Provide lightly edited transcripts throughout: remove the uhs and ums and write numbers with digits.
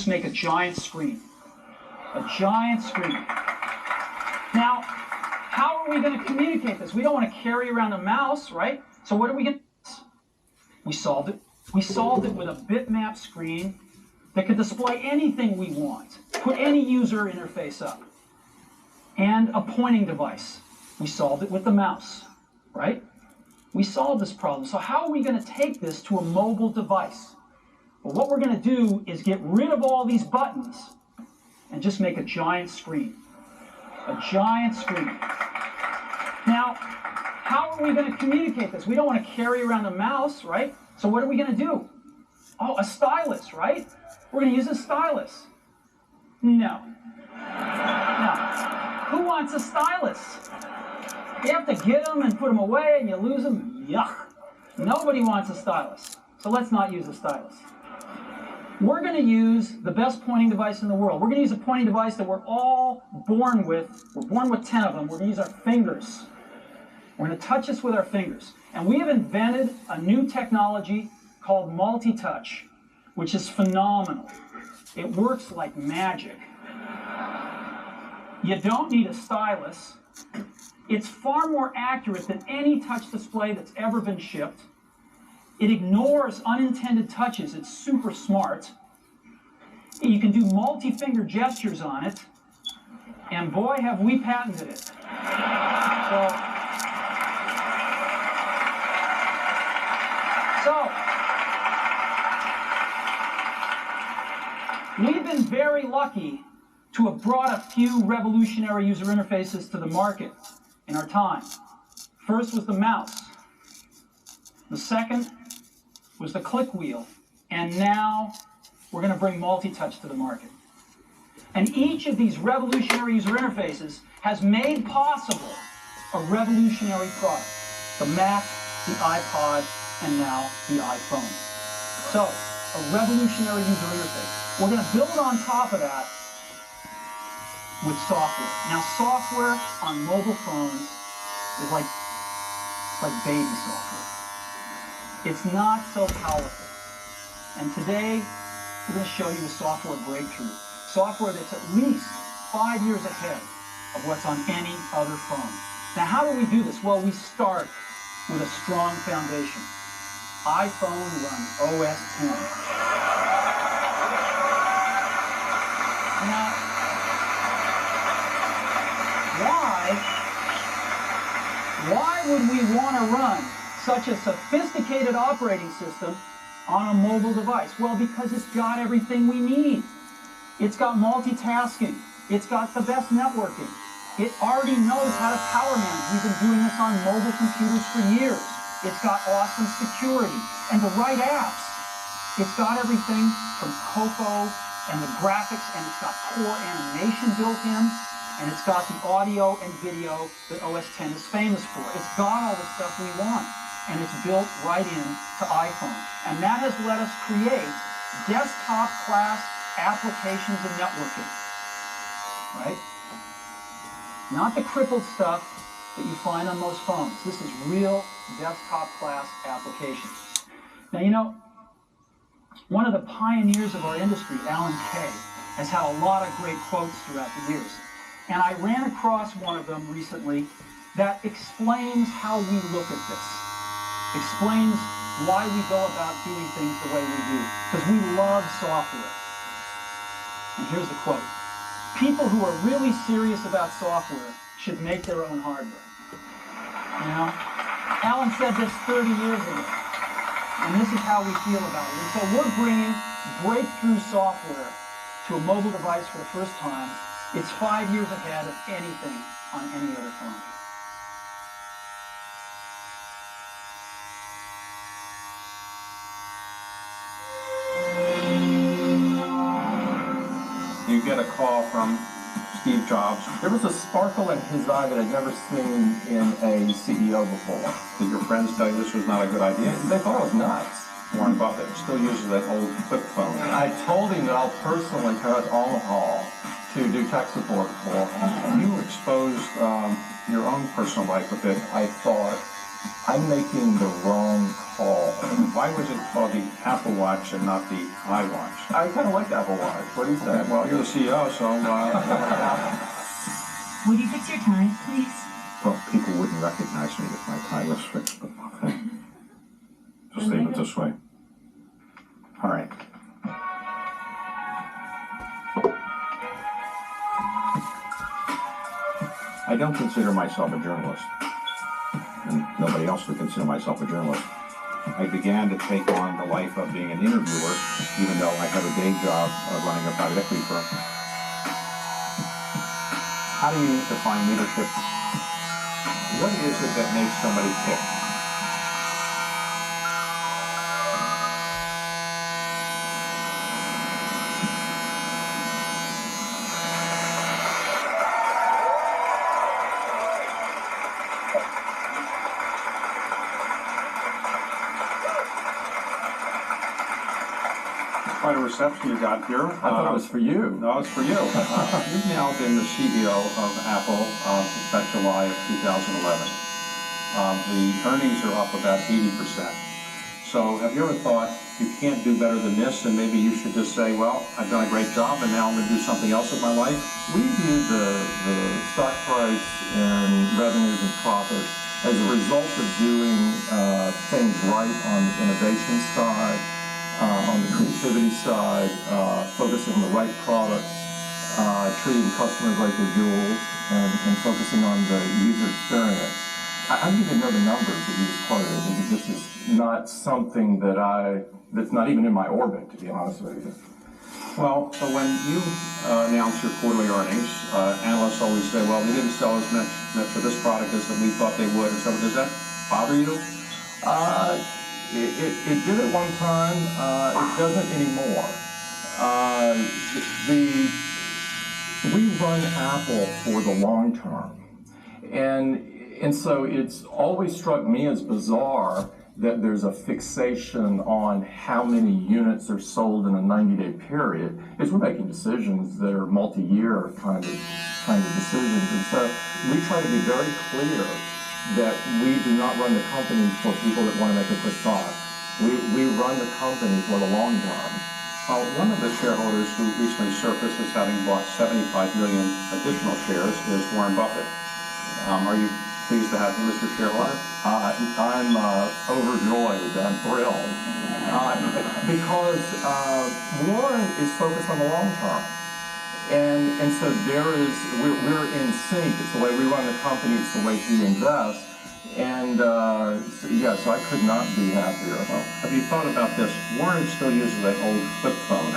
just make a giant screen. A giant screen. Now, how are we going to communicate this? We don't want to carry around a mouse, right? So what are we going to do? We solved it. We solved it with a bitmap screen that could display anything we want, put any user interface up, and a pointing device. We solved it with the mouse, right? We solved this problem. So how are we going to take this to a mobile device? Well, what we're going to do is get rid of all these buttons and just make a giant screen. A giant screen. Now, how are we going to communicate this? We don't want to carry around a mouse, right? So what are we going to do? Oh, a stylus, right? We're going to use a stylus. No. No. Who wants a stylus? You have to get them and put them away and you lose them. Yuck. Nobody wants a stylus. So let's not use a stylus. We're going to use the best pointing device in the world. We're going to use a pointing device that we're all born with. We're born with 10 of them. We're going to use our fingers. We're going to touch this with our fingers. And we have invented a new technology called multi-touch, which is phenomenal. It works like magic. You don't need a stylus. It's far more accurate than any touch display that's ever been shipped. It ignores unintended touches. It's super smart. You can do multi-finger gestures on it. And boy, have we patented it. So we've been very lucky to have brought a few revolutionary user interfaces to the market in our time. First was the mouse. The second was the click wheel. And now we're going to bring multi-touch to the market. And each of these revolutionary user interfaces has made possible a revolutionary product. The Mac, the iPod, and now the iPhone. So, a revolutionary user interface. We're going to build on top of that with software. Now, software on mobile phones is like baby software. It's not so powerful. And today, we're going to show you a software breakthrough. Software that's at least 5 years ahead of what's on any other phone. Now, how do we do this? Well, we start with a strong foundation. iPhone runs OS 10. Now, why would we want to run such a sophisticated operating system on a mobile device? Well, because it's got everything we need. It's got multitasking. It's got the best networking. It already knows how to power manage. We've been doing this on mobile computers for years. It's got awesome security and the right apps. It's got everything from Coco and the graphics, and it's got core animation built in, and it's got the audio and video that OS X is famous for. It's got all the stuff we want, and it's built right into iPhone. And that has let us create desktop-class applications and networking, right? Not the crippled stuff that you find on most phones. This is real desktop-class applications. Now, you know, one of the pioneers of our industry, Alan Kay, has had a lot of great quotes throughout the years. And I ran across one of them recently that explains how we look at this, explains why we go about doing things the way we do, because we love software. And here's the quote. People who are really serious about software should make their own hardware. You know? Alan said this 30 years ago. And this is how we feel about it. And so we're bringing breakthrough software to a mobile device for the first time. It's 5 years ahead of anything on any other phone. You get a call from Steve Jobs. There was a sparkle in his eye that I'd never seen in a CEO before. Did your friends tell you this was not a good idea? They thought it was nuts. Warren Buffett still uses that old flip phone. I told him that I'll personally come to Omaha to do tech support for him. You exposed your own personal life with it. I thought I'm making the wrong call. Why was it called the Apple Watch and not the iWatch? I kind of like the Apple Watch. What do you think? Well, you're the CEO, so Would you fix your tie, please? well, people wouldn't recognize me if my tie was fixed, but okay. Just leave it this way. All right. I don't consider myself a journalist, and nobody else would consider myself a journalist. I began to take on the life of being an interviewer, even though I have a day job running a private equity firm. How do you define leadership? What is it that makes somebody tick? Quite a reception you got here. I thought it was for you. No, it's for you. You've now been the CEO of Apple since about July of 2011. The earnings are up about 80%. So have you ever thought you can't do better than this, and maybe you should just say, well, I've done a great job, and now I'm going to do something else with my life? We view the stock price and revenues and profits as a result of doing things right on the innovation side, on the creativity side, focusing on the right products, treating customers like they're jewels, and focusing on the user experience. I don't even know the numbers that you just quoted. This is not something that's not even in my orbit, to be honest with you. Well, so when you announce your quarterly earnings, analysts always say, well, we didn't sell as much of this product as that we thought they would. And so does that bother you? It did at one time. It doesn't anymore. We run Apple for the long term, and so it's always struck me as bizarre that there's a fixation on how many units are sold in a 90-day period. Is we're making decisions that are multi-year kind of decisions, and so we try to be very clear that we do not run the company for people that want to make a quick buck. We run the company for the long term. Well, one of the shareholders who recently surfaced as having bought 75 million additional shares is Warren Buffett. Are you pleased to have him as your shareholder? I'm overjoyed. I'm thrilled. Because Warren is focused on the long term. And so we're in sync. It's the way we run the company, it's the way he invests. And so I could not be happier. Well, have you thought about this? Warren still uses an old flip phone.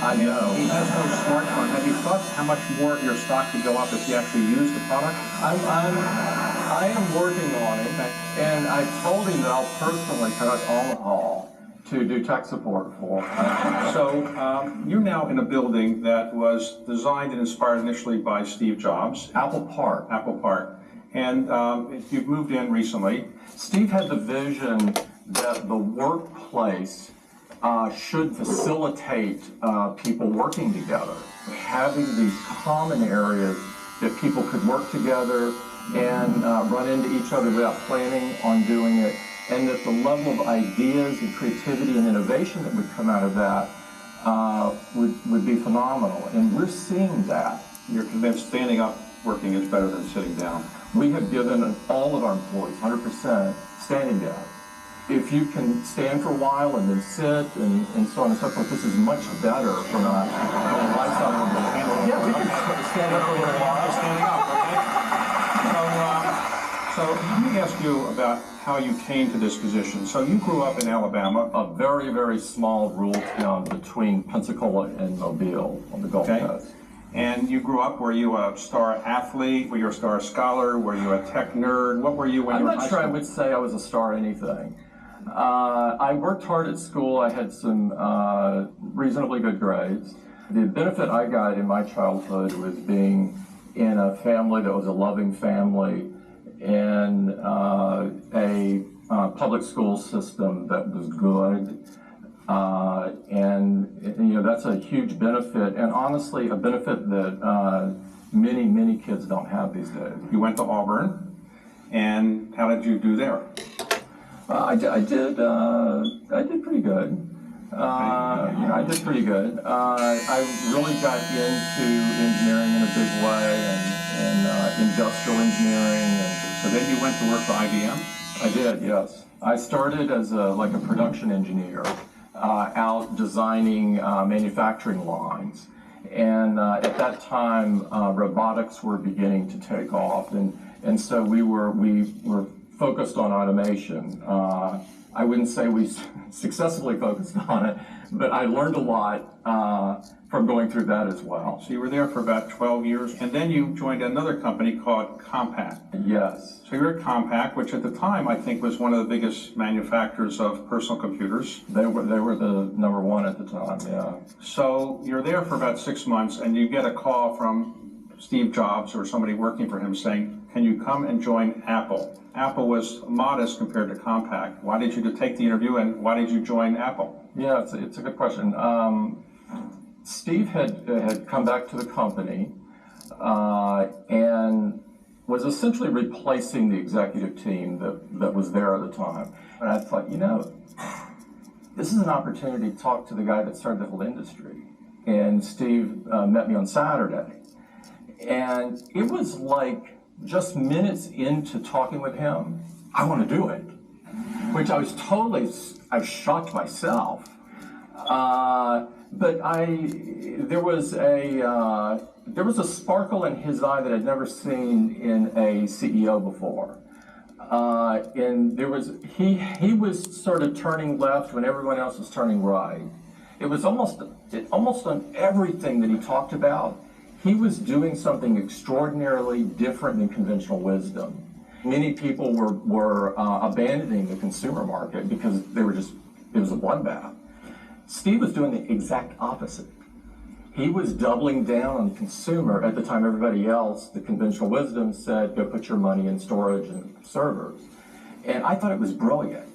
I know. He has no smartphone. Have you thought how much more your stock could go up if you actually use the product? I am working on it, and I told him that I'll personally cut Omaha to do tech support for. So you're now in a building that was designed and inspired initially by Steve Jobs. Apple Park. Apple Park. And you've moved in recently. Steve had the vision that the workplace should facilitate people working together, having these common areas that people could work together and run into each other without planning on doing it, and that the level of ideas and creativity and innovation that would come out of that would be phenomenal. And we're seeing that. You're convinced standing up working is better than sitting down. We have given all of our employees 100% standing down. If you can stand for a while and then sit and so on and so forth, this is much better from a lifestyle. Yeah, we can stand up for a little while. Standing up, okay? So let me ask you about how you came to this position. So you grew up in Alabama. A very, very small rural town between Pensacola and Mobile on the Gulf Coast. And you grew up, were you a star athlete? Were you a star scholar? Were you a tech nerd? What were you when you were in high school? I'm not sure I would say I was a star anything. I worked hard at school. I had some reasonably good grades. The benefit I got in my childhood was being in a family that was a loving family and a public school system that was good. And that's a huge benefit, and honestly, a benefit that many kids don't have these days. You went to Auburn, and how did you do there? I did pretty good. I did pretty good. I really got into engineering in a big way, and industrial engineering. So then you went to work for IBM? I did, yes. I started as like a production engineer, out designing manufacturing lines. And at that time, robotics were beginning to take off, and so we were focused on automation. I wouldn't say we successfully focused on it, but I learned a lot from going through that as well. So you were there for about 12 years, and then you joined another company called Compaq. Yes. So you were at Compaq, which at the time I think was one of the biggest manufacturers of personal computers. They were the number one at the time, yeah. So you're there for about 6 months, and you get a call from Steve Jobs or somebody working for him saying, can you come and join Apple? Apple was modest compared to Compaq. Why did you take the interview, and why did you join Apple? Yeah, it's a good question. Steve had come back to the company and was essentially replacing the executive team that was there at the time. And I thought, this is an opportunity to talk to the guy that started the whole industry. And Steve met me on Saturday. And it was like just minutes into talking with him, I want to do it. Which I was shocked myself. But there was a sparkle in his eye that I'd never seen in a CEO before. And he was sort of turning left when everyone else was turning right. It was almost on everything that he talked about, he was doing something extraordinarily different than conventional wisdom. Many people were abandoning the consumer market because it was a bloodbath. Steve was doing the exact opposite. He was doubling down on the consumer at the time everybody else, the conventional wisdom, said, go put your money in storage and servers. And I thought it was brilliant.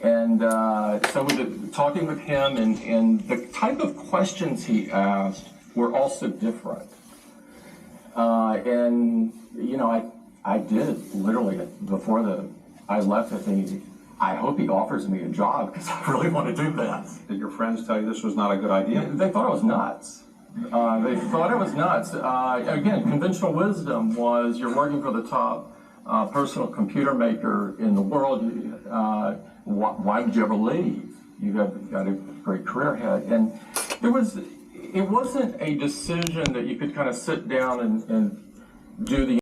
And so talking with him and the type of questions he asked were also different. I did literally before I left, I hope he offers me a job because I really want to do this. Did your friends tell you this was not a good idea? They thought I was nuts. Again, conventional wisdom was you're working for the top personal computer maker in the world. Why would you ever leave? You got a great career ahead. And it wasn't a decision that you could kind of sit down and do the